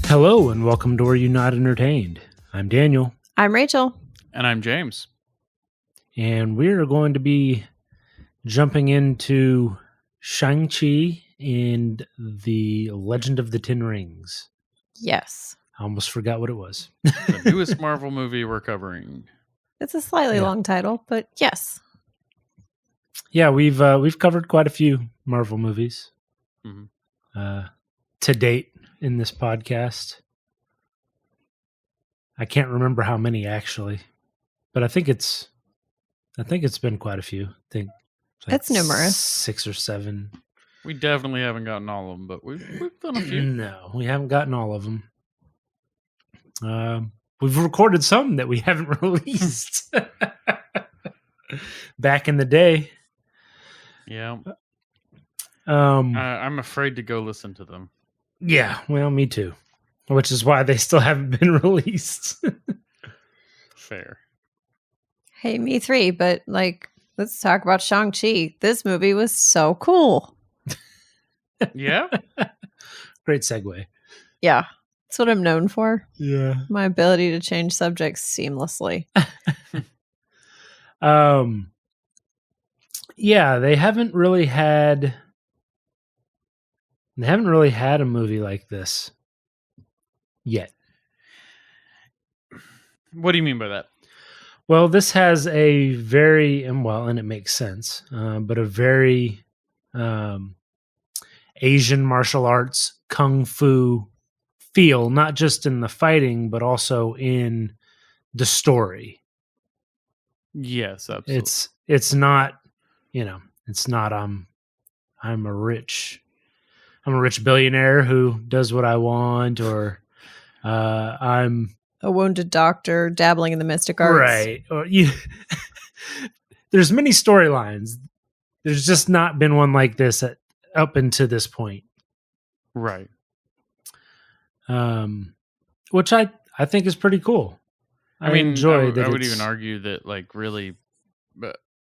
Hello and welcome to Were You Not Entertained? I'm Daniel. I'm Rachel. And I'm James. And we're going to be jumping into Shang-Chi and the Legend of the Ten Rings. Yes. I almost forgot what it was. The newest Marvel movie we're covering. It's a slightly long title, but yes. Yeah, we've covered quite a few Marvel movies to date in this podcast. I can't remember how many actually, but I think it's been quite a few. I think it's numerous, 6 or 7. We definitely haven't gotten all of them, but we've done a few. No, we haven't gotten all of them. We've recorded some that we haven't released back in the day. Yeah. I'm afraid to go listen to them. Yeah, well, me too. Which is why they still haven't been released. Fair. Hey, me three, but let's talk about Shang-Chi. This movie was so cool. Yeah? Great segue. Yeah, that's what I'm known for. Yeah. My ability to change subjects seamlessly. Yeah, they haven't really had a movie like this yet. What do you mean by that? Well, this has a very, and it makes sense, but a very Asian martial arts, kung fu feel, not just in the fighting, but also in the story. Yes, absolutely. It's not, it's not I'm a rich billionaire who does what I want, or I'm a wounded doctor dabbling in the mystic arts. Right. Or there's many storylines. There's just not been one like this up until this point. Right. Which I think is pretty cool. I mean, enjoy that. I would even argue that, really,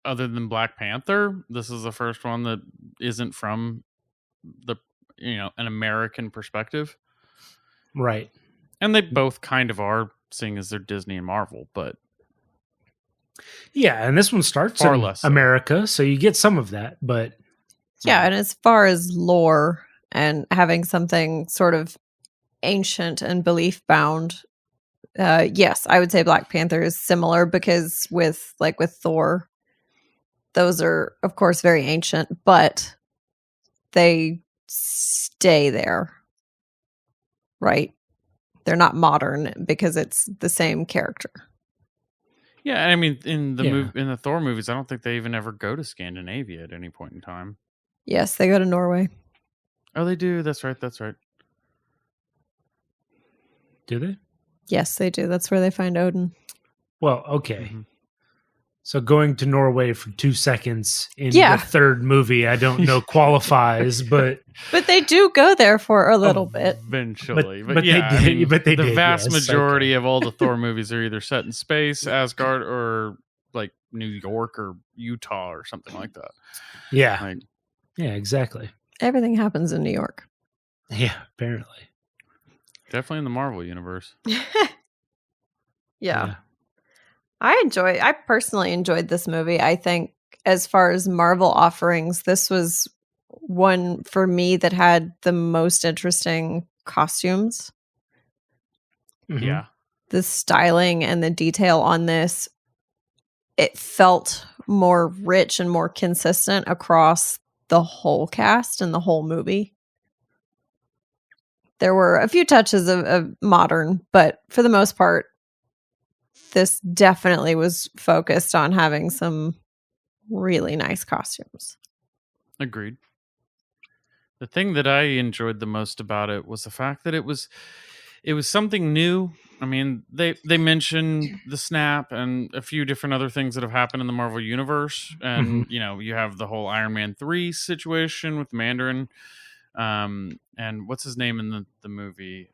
other than Black Panther, this is the first one that isn't from an American perspective. Right. And they both kind of are, seeing as they're Disney and Marvel, but yeah, and this one starts far in less so. America, so you get some of that, but yeah, and as far as lore and having something sort of ancient and belief bound, yes, I would say Black Panther is similar, because with Thor, those are of course very ancient, but they stay there, right? They're not modern because it's the same character. Yeah, I mean, in the Thor movies, I don't think they even ever go to Scandinavia at any point in time. Yes, they go to Norway. Oh, they do. That's right. Do they? Yes, they do. That's where they find Odin. Well, okay. Mm-hmm. So going to Norway for 2 seconds in the third movie, I don't know qualifies, but they do go there for a little bit eventually. But yeah, they did. The vast majority of all the Thor movies are either set in space, Asgard, or New York or Utah or something like that. Yeah, yeah, exactly. Everything happens in New York. Yeah, apparently. Definitely in the Marvel universe. Yeah. I personally enjoyed this movie. I think as far as Marvel offerings, this was one for me that had the most interesting costumes. Mm-hmm. Yeah. The styling and the detail on this, it felt more rich and more consistent across the whole cast and the whole movie. There were a few touches of modern, but for the most part, this definitely was focused on having some really nice costumes. Agreed. The thing that I enjoyed the most about it was the fact that it was something new. I mean, they mentioned the snap and a few different other things that have happened in the Marvel universe, and you have the whole Iron Man 3 situation with Mandarin, and what's his name in the movie,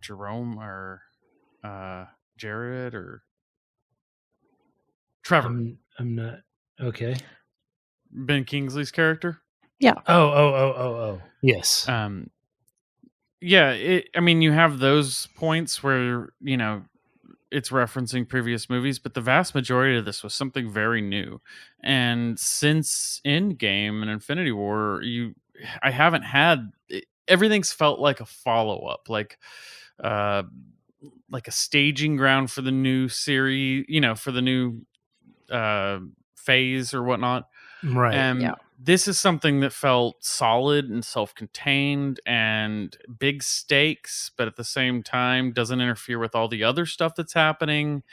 Jerome or Jared or Trevor. I'm not okay. Ben Kingsley's character. Yeah. Oh. Yes. yeah, I mean, you have those points where, it's referencing previous movies, but the vast majority of this was something very new. And since Endgame and Infinity War, I haven't had everything's felt like a follow up, uh, like a staging ground for the new series, for the new uh, phase or whatnot. Right. Yeah. This is something that felt solid and self-contained and big stakes, but at the same time doesn't interfere with all the other stuff that's happening.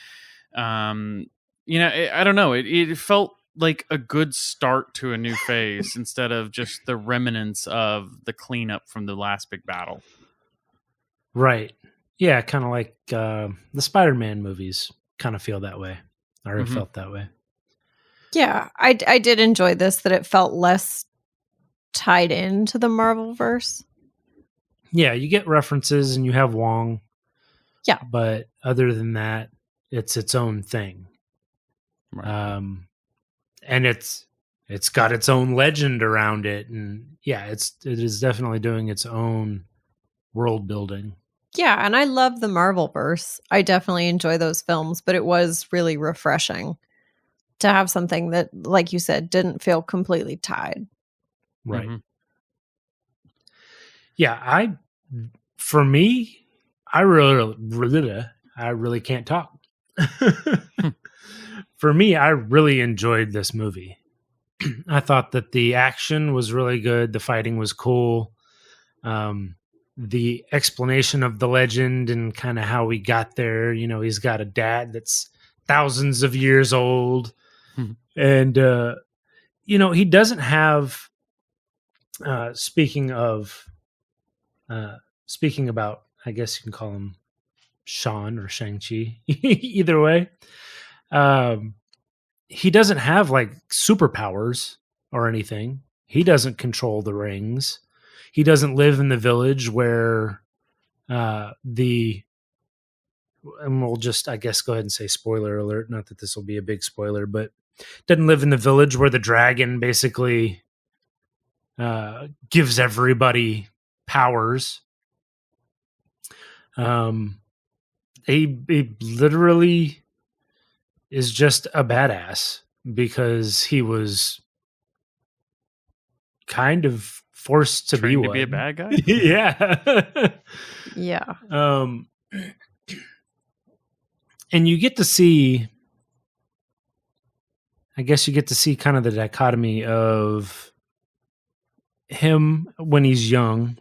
I don't know. It felt like a good start to a new phase instead of just the remnants of the cleanup from the last big battle. Right. Yeah, kind of like the Spider-Man movies kind of feel that way, or it felt that way. Yeah, I did enjoy this, that it felt less tied into the Marvel-verse. Yeah, you get references and you have Wong. Yeah. But other than that, it's its own thing. Right. And it's got its own legend around it, and yeah, it is definitely doing its own world building. Yeah, and I love the Marvel-verse. I definitely enjoy those films, but it was really refreshing to have something that, like you said, didn't feel completely tied. Right. Mm-hmm. Yeah, for me, I really can't talk. For me, I really enjoyed this movie. I thought that the action was really good. The fighting was cool. The explanation of the legend and kind of how we got there. He's got a dad that's thousands of years old. And, he doesn't have, speaking about, I guess you can call him Sean or Shang-Chi, either way. He doesn't have like superpowers or anything. He doesn't control the rings. He doesn't live in the village where and we'll just, I guess, go ahead and say spoiler alert. Not that this will be a big spoiler, but doesn't live in the village where the dragon basically gives everybody powers. He literally is just a badass because he was kind of forced to Trained be to be a one. bad guy. Yeah. And you get to see, I guess you get to see kind of the dichotomy of him when he's young,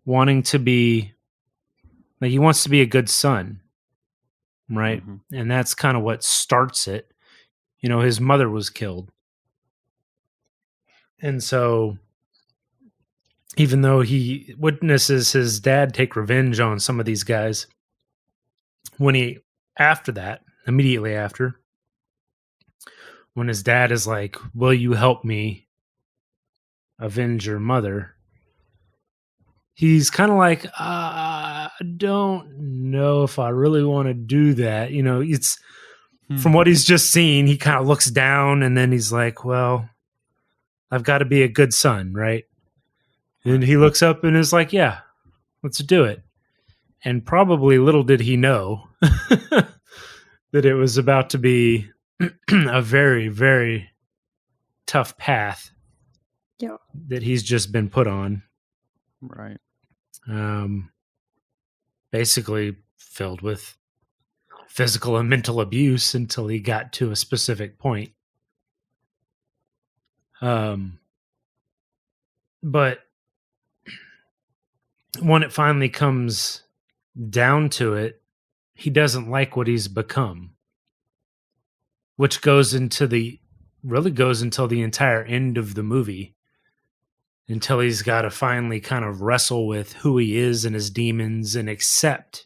wanting to be, like, he wants to be a good son, right? Mm-hmm. And that's kind of what starts it. His mother was killed. And so even though he witnesses his dad take revenge on some of these guys, immediately after, when his dad is like, "Will you help me avenge your mother?" He's kind of like, I don't know if I really want to do that. It's from what he's just seen, he kind of looks down and then he's like, well, I've got to be a good son, right? And he looks up and is like, yeah, let's do it. And probably little did he know that it was about to be a very, very tough path that he's just been put on. Right. Basically filled with physical and mental abuse until he got to a specific point. But when it finally comes down to it, he doesn't like what he's become, which goes until the entire end of the movie, until he's got to finally kind of wrestle with who he is and his demons and accept,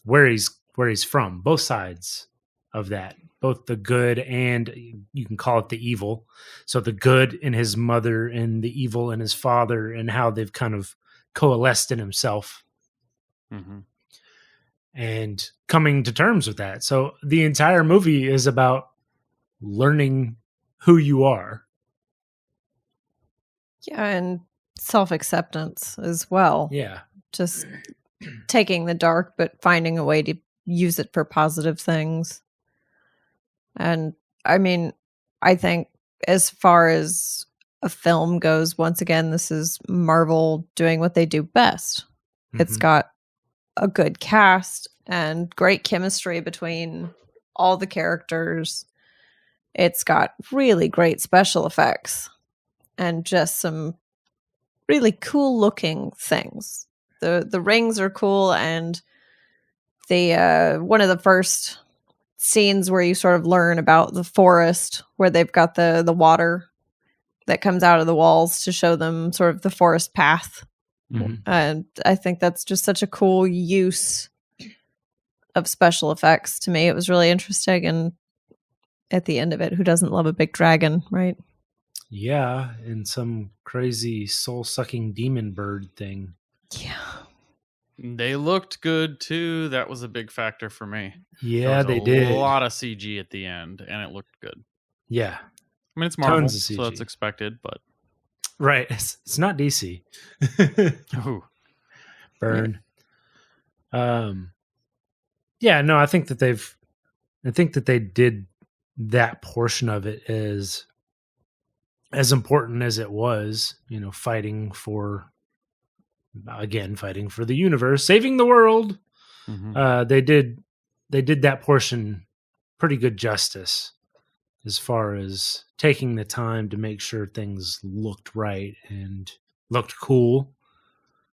where he's from, both sides of that, both the good and you can call it the evil. So the good in his mother and the evil in his father, and how they've kind of coalesced in himself. Mm-hmm. And coming to terms with that. So the entire movie is about learning who you are. Yeah, and self-acceptance as well. Yeah. Just taking the dark, but finding a way to use it for positive things. And I mean, I think as far as a film goes, once again, this is Marvel doing what they do best. It's Mhm. got a good cast and great chemistry between all the characters. It's got really great special effects and just some really cool looking things. The rings are cool, and the one of the first scenes where you sort of learn about the forest, where they've got the water that comes out of the walls to show them sort of the forest path. Mhm. And I think that's just such a cool use of special effects. To me, it was really interesting. And at the end of it, who doesn't love a big dragon, right? Yeah, and some crazy soul-sucking demon bird thing. Yeah. They looked good too. That was a big factor for me. Yeah, There was they a did. lot of CG at the end, and it looked good. Yeah, I mean, it's Marvel, Tons of so that's CG. expected. But right. It's not DC. ooh, Burn. Yeah, no, I think that they did that portion of it as important as it was, fighting for the universe, saving the world. mhm. They did that portion pretty good justice as far as taking the time to make sure things looked right and looked cool,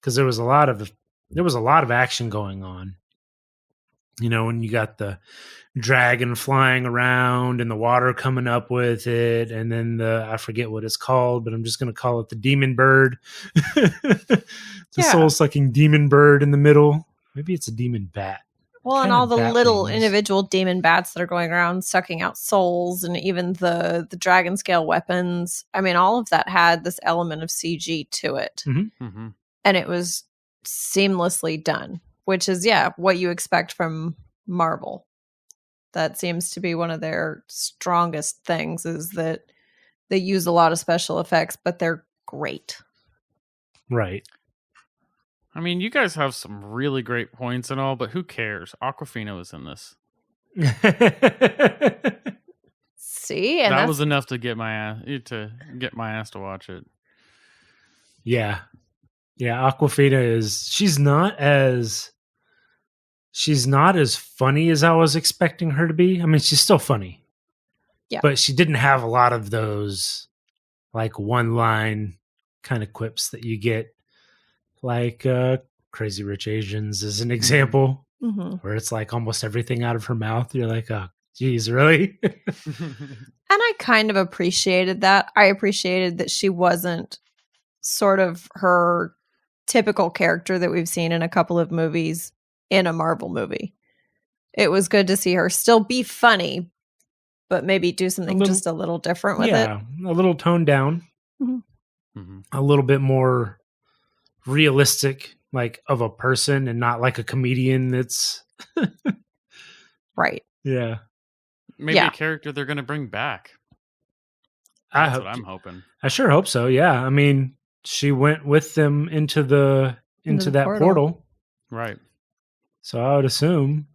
because there was a lot of action going on. When you got the dragon flying around and the water coming up with it, and then I forget what it's called, but I'm just going to call it the demon bird. The Yeah. soul-sucking demon bird in the middle. Maybe it's a demon bat. Well, and Kind all of the bat little wings. individual demon bats that are going around sucking out souls, and even the dragon scale weapons. I mean, all of that had this element of CG to it. Mm-hmm. And it was seamlessly done, which is, what you expect from Marvel. That seems to be one of their strongest things, is that they use a lot of special effects, but they're great. Right. I mean, you guys have some really great points and all, but who cares? Aquafina was in this. See, and that was enough to get my ass to watch it. Yeah. Aquafina she's not as funny as I was expecting her to be. I mean, she's still funny. Yeah. But she didn't have a lot of those like one line kind of quips that you get, like Crazy Rich Asians is an example, where it's like almost everything out of her mouth. You're like, oh, geez, really? And I kind of appreciated that. I appreciated that she wasn't sort of her typical character that we've seen in a couple of movies in a Marvel movie. It was good to see her still be funny, but maybe do something just a little different with it. Yeah, a little toned down. A little bit more realistic, like of a person, and not like a comedian that's right. Yeah. Maybe a character they're going to bring back. That's what I'm hoping. I sure hope so. Yeah. I mean, she went with them into that portal. Right. So I would assume.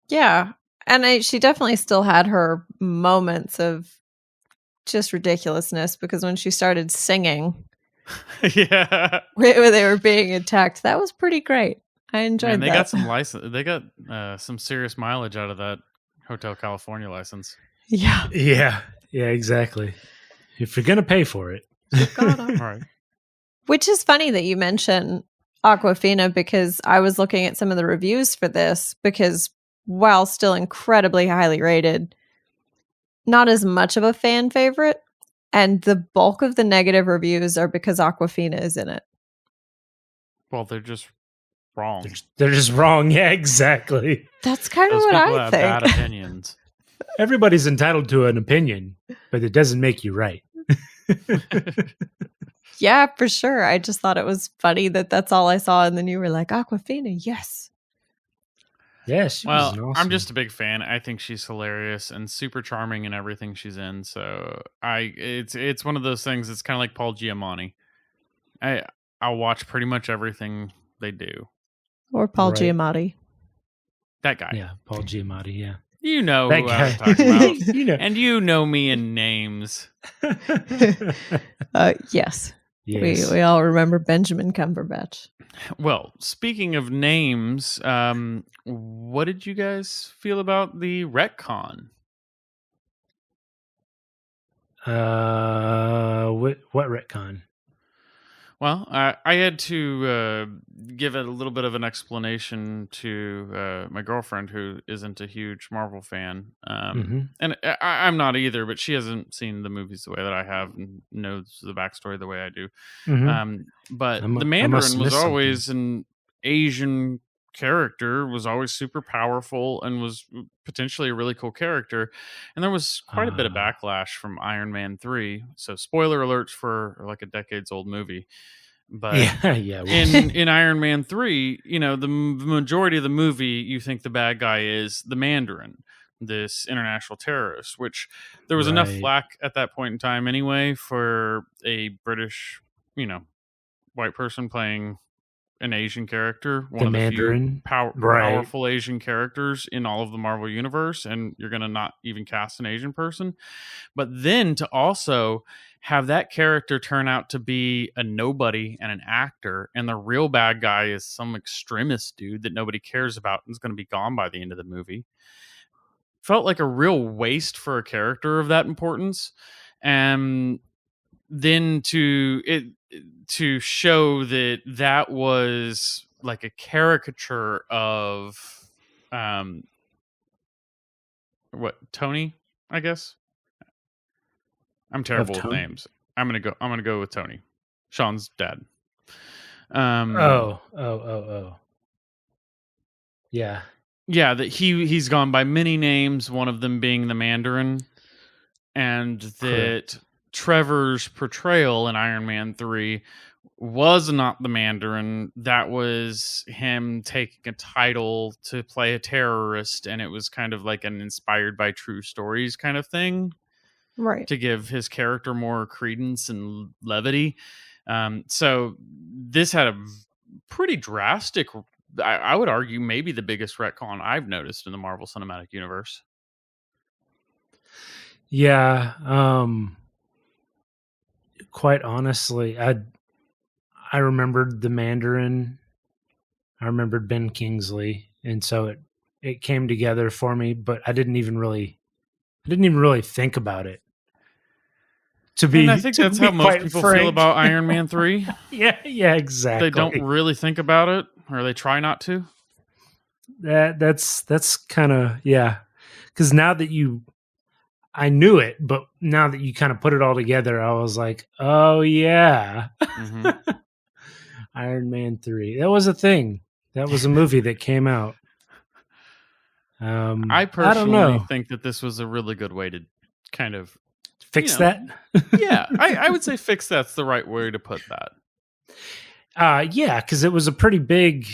Yeah. And she definitely still had her moments of just ridiculousness, because when she started singing yeah, when they were being attacked, that was pretty great. I enjoyed they that. got some license. They got some serious mileage out of that Hotel California license. Yeah. Yeah, exactly. If you're going to pay for it. Right. Which is funny that you mention Aquafina, because I was looking at some of the reviews for this, because while still incredibly highly rated, not as much of a fan favorite. And the bulk of the negative reviews are because Aquafina is in it. Well, they're just wrong. They're just wrong. Yeah, exactly. That's kind of what I think. Have bad opinions. Everybody's entitled to an opinion, but it doesn't make you right. Yeah, for sure. I just thought it was funny that that's all I saw. And then you were like, Aquafina, yes. Yeah, she was awesome. I'm just a big fan. I think she's hilarious and super charming in everything she's in. So it's one of those things. It's kind of like Paul Giamatti. I'll watch pretty much everything they do. Or Paul Right. Giamatti. That guy. Yeah, Paul Giamatti. Yeah, You know that who guy. I'm talking about. You know. And you know me in names. Yes. Yes. We all remember Benjamin Cumberbatch. Well, speaking of names, what did you guys feel about the retcon? What retcon? Well, I had to give it a little bit of an explanation to my girlfriend, who isn't a huge Marvel fan, and I'm not either. But she hasn't seen the movies the way that I have and knows the backstory the way I do. But the I must Mandarin was miss something. always an Asian character, was always super powerful, and was potentially a really cool character. And there was quite a bit of backlash from Iron Man 3. So spoiler alerts for like a decades old movie. But yeah. in Iron Man 3, you know, the majority of the movie, you think the bad guy is the Mandarin, this international terrorist, which there was enough Right. flack at that point in time anyway for a British, you know, white person playing an Asian character, one The of the Mandarin. few Right. powerful Asian characters in all of the Marvel universe, and you're going to not even cast an Asian person. But then to also have that character turn out to be a nobody and an actor, and the real bad guy is some extremist dude that nobody cares about and is going to be gone by the end of the movie, felt like a real waste for a character of that importance. And then to show that was like a caricature of what, Tony, I guess. I'm terrible with Tony? names. I'm gonna go with Tony, Sean's dad. Oh. Yeah. Yeah, that he's gone by many names, one of them being the Mandarin, and that Trevor's portrayal in Iron Man 3 was not the Mandarin. That was him taking a title to play a terrorist, and it was kind of like an inspired by true stories kind of thing, Right. to give his character more credence and levity. So this had a pretty drastic, I would argue, maybe the biggest retcon I've noticed in the Marvel Cinematic Universe. Yeah. Quite honestly, I remembered the Mandarin. I remembered Ben Kingsley, and so it came together for me. But I didn't even really think about it. And I think that's how most people feel about Iron Man 3. Yeah, exactly. They don't really think about it, or they try not to. That's kind of, yeah. Because now that I knew it, but now that you kind of put it all together, I was like, oh yeah. Iron Man 3. That was a thing. That was a movie that came out. I personally think that this was a really good way to kind of fix that. Yeah, I would say fix that's the right way to put that. Yeah, because it was a pretty big.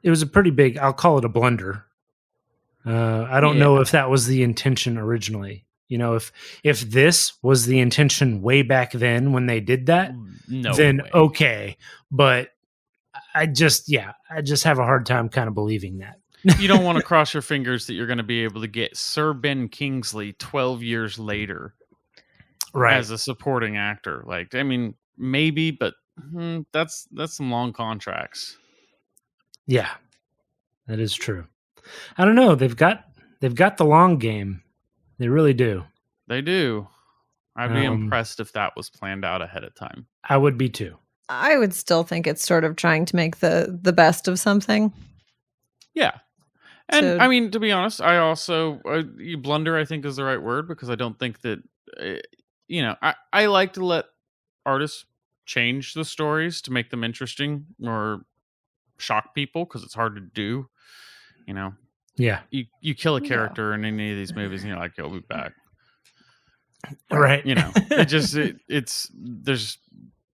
It was a pretty big. I'll call it a blunder. I don't know if that was the intention originally. You know, if this was the intention way back then when they did that, then way. Okay. But I just have a hard time kind of believing that. You don't want to cross your fingers that you're going to be able to get Sir Ben Kingsley 12 years later, right, as a supporting actor. Like, I mean, maybe, but that's some long contracts. Yeah, that is true. I don't know. They've got the long game. They really do. They do. I'd be impressed if that was planned out ahead of time. I would be too. I would still think it's sort of trying to make the best of something. Yeah. And I mean, to be honest, I also blunder, I think, is the right word, because I don't think that, I like to let artists change the stories to make them interesting or shock people, because it's hard to do. You know, yeah, you kill a character in any of these movies, and you're like, he'll be back, right? You know, it's there's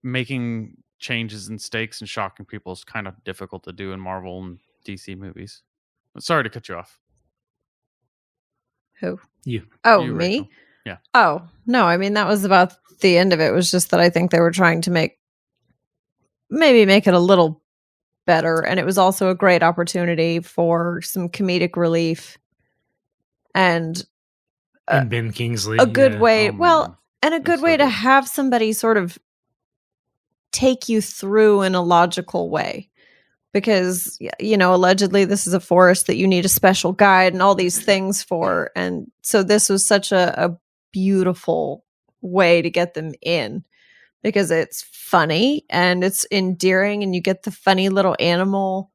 making changes and stakes and shocking people is kind of difficult to do in Marvel and DC movies. Sorry to cut you off. Who? You? Oh, you, me? Rachel. Oh, no, I mean, that was about the end of it. It was just that I think they were trying to make it a little better. And it was also a great opportunity for some comedic relief and And Ben Kingsley. a good way. Oh, man. Well, and a It's good so way to good. have somebody sort of take you through in a logical way. Because, allegedly this is a forest that you need a special guide and all these things for. And so this was such a beautiful way to get them in because it's funny and it's endearing and you get the funny little animal.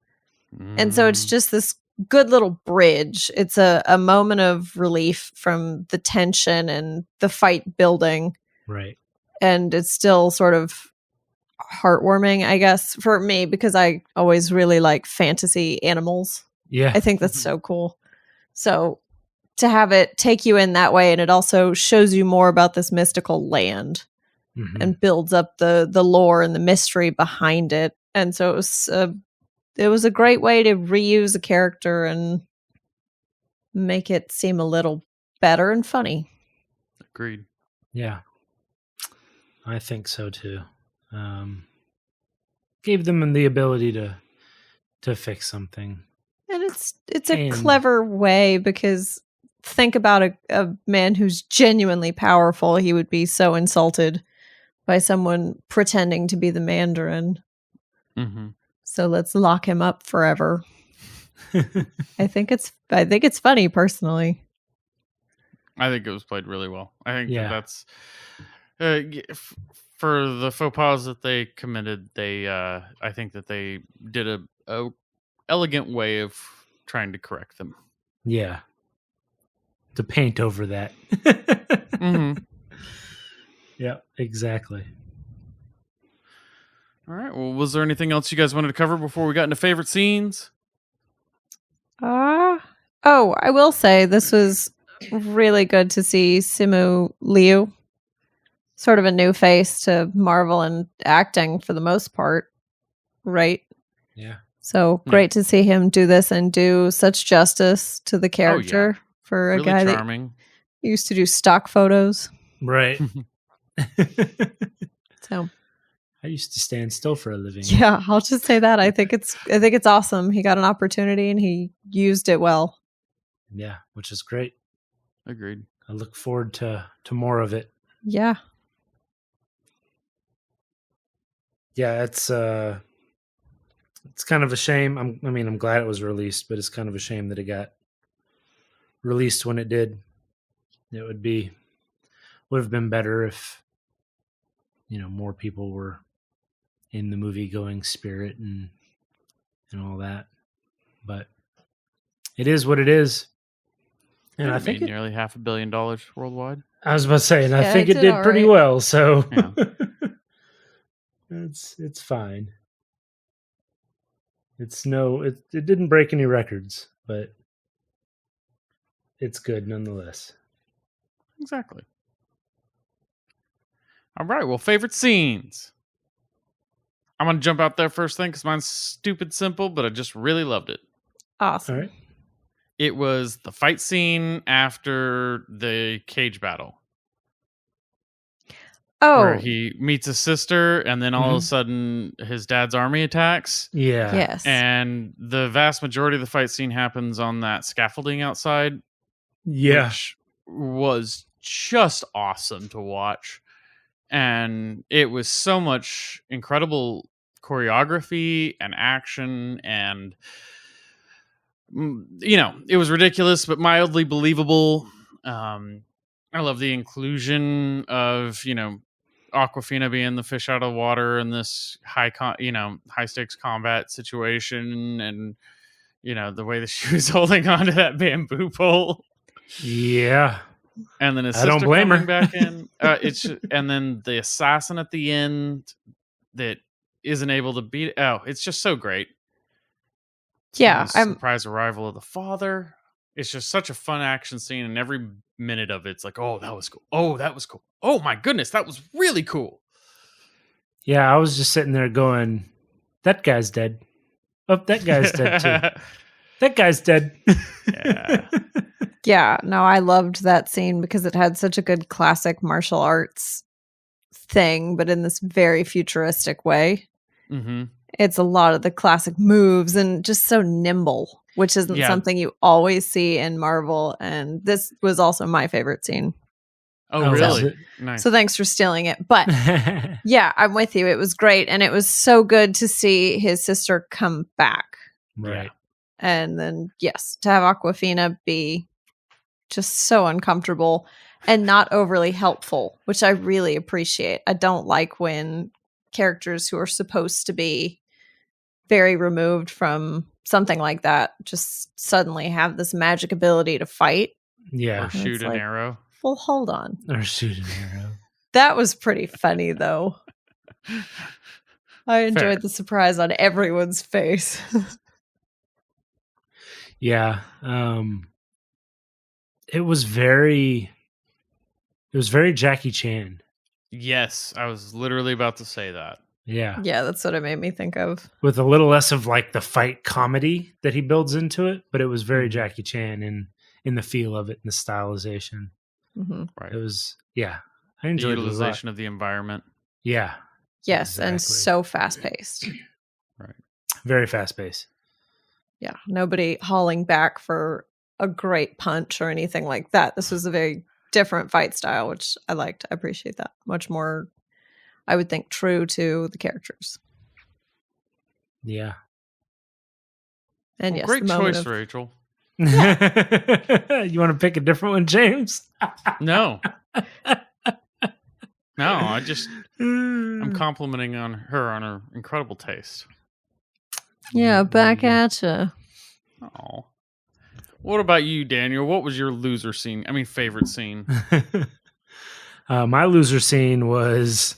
And so it's just this good little bridge. It's a moment of relief from the tension and the fight building. Right. And it's still sort of heartwarming, I guess, for me, because I always really like fantasy animals. Yeah. I think that's so cool. So to have it take you in that way, and it also shows you more about this mystical land and builds up the lore and the mystery behind it. And so it was a great way to reuse a character and make it seem a little better and funny. Agreed. Yeah. I think so too. Gave them the ability to fix something. And it's a clever way because think about a man who's genuinely powerful. He would be so insulted by someone pretending to be the Mandarin. Mm-hmm. So let's lock him up forever. I think it's funny personally. I think it was played really well. I think that's for the faux pas that they committed. I think that they did a elegant way of trying to correct them. Yeah. To paint over that. Mm-hmm. Yeah, exactly. All right. Well, was there anything else you guys wanted to cover before we got into favorite scenes? I will say this was really good to see Simu Liu, sort of a new face to Marvel and acting for the most part, right? Yeah. So great to see him do this and do such justice to the character for a really guy charming. that used to do stock photos. Right. So I used to stand still for a living. yeah, I'll just say that. I think it's awesome. He got an opportunity and he used it well. Yeah, which is great. Agreed. I look forward to more of it. Yeah. Yeah, it's kind of a shame. I'm glad it was released, but it's kind of a shame that it got released when it did. It would have been better if more people were in the movie going spirit and all that. But it is what it is. And I think nearly $500 million worldwide. I was about to say, and I think it did pretty well. So yeah. it's fine. It didn't break any records, but it's good nonetheless. Exactly. All right. Well, favorite scenes. I'm going to jump out there first thing because mine's stupid simple, but I just really loved it. Awesome. All right. It was the fight scene after the cage battle. Oh. Where he meets his sister and then all of a sudden his dad's army attacks. Yeah. Yes. And the vast majority of the fight scene happens on that scaffolding outside. Yeah. Which was just awesome to watch. And it was so much incredible choreography and action and it was ridiculous but mildly believable. I love the inclusion of Aquafina being the fish out of water in this high stakes combat situation, and the way that she was holding on to that bamboo pole. Yeah. And then his I sister don't blame coming her. back in. And then the assassin at the end that isn't able to beat. Oh, it's just so great. Yeah, surprise arrival of the father. It's just such a fun action scene, and every minute of it's like, oh, that was cool. Oh, that was cool. Oh my goodness, that was really cool. Yeah, I was just sitting there going, "That guy's dead. Oh, that guy's dead too." that guy's dead. Yeah. Yeah, no, I loved that scene because it had such a good classic martial arts thing, but in this very futuristic way. Mm-hmm. It's a lot of the classic moves and just so nimble, which isn't Yeah. something you always see in Marvel. And this was also my favorite scene. Oh, Oh, really? is Nice. So thanks for stealing it. But yeah, I'm with you. It was great. And it was so good to see his sister come back. Right. And then, yes, to have Aquafina be just so uncomfortable and not overly helpful, which I really appreciate. I don't like when characters who are supposed to be very removed from something like that just suddenly have this magic ability to fight. Yeah. Or shoot it's an like- arrow. Well, hold on. Or shoot an arrow. That was pretty funny, though. I enjoyed Fair. the surprise on everyone's face. Yeah. It was very Jackie Chan. Yes, I was literally about to say that. Yeah. Yeah, that's what it made me think of. With a little less of like the fight comedy that he builds into it, but it was very Mhm. Jackie Chan in the feel of it and the stylization. Hmm. Right. It was, yeah. I The enjoyed it a lot. utilization of the environment. Yeah. Yes, and Exactly. so fast paced. Very fast paced. Yeah, nobody hauling back for a great punch or anything like that. This was a very different fight style, which I liked. I appreciate that. Much more, I would think, true to the characters. Yeah. And Well, yes, great the moment choice, of- Rachel. You want to pick a different one, James? No. No, I'm I'm complimenting on her incredible taste. Yeah, back at you. Oh. What about you, Daniel? What was your loser scene? I mean, favorite scene? My loser scene was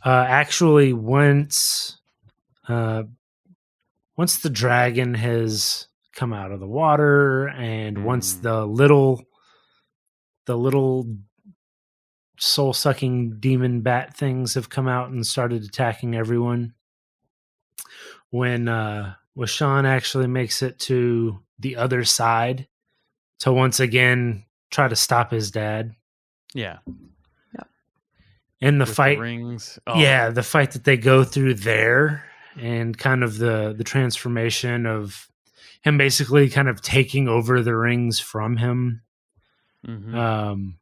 actually once the dragon has come out of the water, and once the little soul sucking demon bat things have come out and started attacking everyone. When Sean actually makes it to the other side to once again try to stop his dad. Yeah. And the With fight, rings. yeah, the fight that they go through there, and kind of the transformation of him basically kind of taking over the rings from him. Mhm.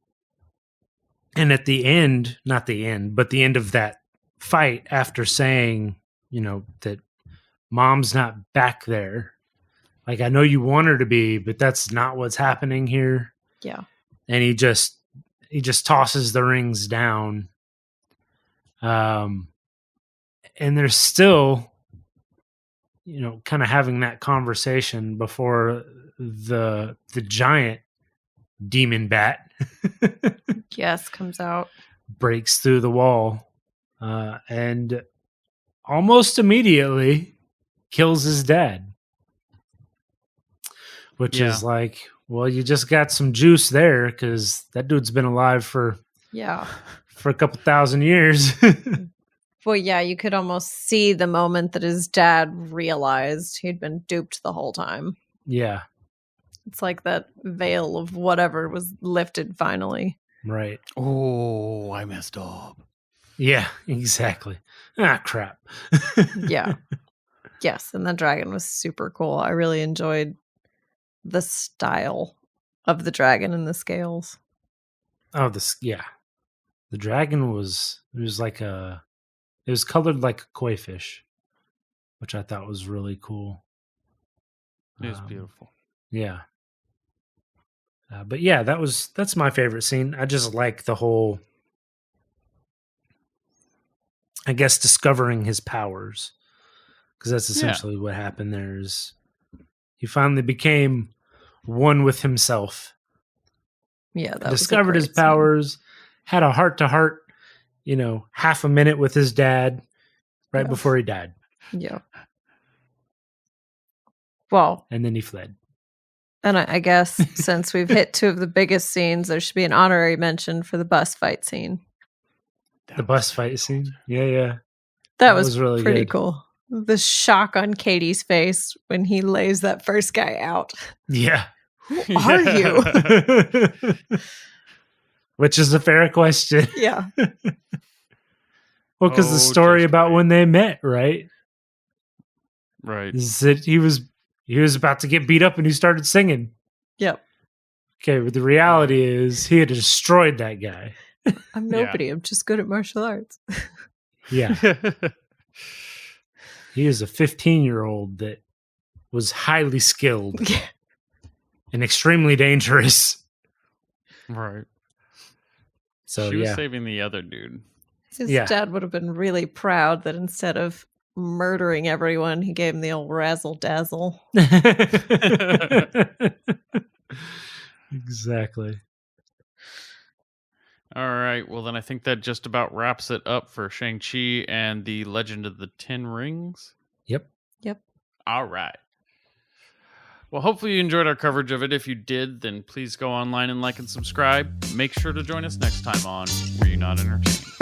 And at the end, not the end, but the end of that fight, after saying, that mom's not back there. Like, I know you want her to be, but that's not what's happening here. Yeah. And he just tosses the rings down. And they're still, kind of having that conversation before the giant demon bat Yes, comes out. breaks through the wall, and almost immediately kills his dad. Which is like, well, you just got some juice there, because that dude's been alive for Yeah. a couple thousand years. Well, yeah, you could almost see the moment that his dad realized he'd been duped the whole time. Yeah, It's like that veil of whatever was lifted finally. right. Oh, I messed up. Yeah, exactly. Ah, crap. Yeah. Yes, and the dragon was super cool. I really enjoyed the style of the dragon and the scales. Oh, yeah. The dragon was it was colored like a koi fish, which I thought was really cool. It was beautiful. Yeah. But yeah, that's my favorite scene. I just like the whole, I guess, discovering his powers, because that's essentially what happened there. Is he finally became one with himself, Yeah, that discovered was his powers, had a heart-to-heart, half a minute with his dad right before he died. Yeah. Well, And then he fled. and I guess since we've hit two of the biggest scenes, there should be an honorary mention for the bus fight scene. The bus fight scene. Yeah, yeah. That That was was really pretty good. cool. The shock on Katie's face when he lays that first guy out. Yeah. Who are you? Which is a fair question. Yeah. Well, because the story just about wait. when they met, right? Right. Is that he was about to get beat up and he started singing. Yep. Okay, but the reality is he had destroyed that guy. I'm nobody. I'm just good at martial arts. Yeah. He is a 15-year-old that was highly skilled and extremely dangerous. Right. So she was yeah. saving the other dude. His Yeah. dad would have been really proud that instead of murdering everyone, he gave him the old razzle dazzle. Exactly. All right. Well, then I think that just about wraps it up for Shang-Chi and the Legend of the Ten Rings. Yep. All right. Well, hopefully you enjoyed our coverage of it. If you did, then please go online and like and subscribe. Make sure to join us next time on Were You Not Entertained?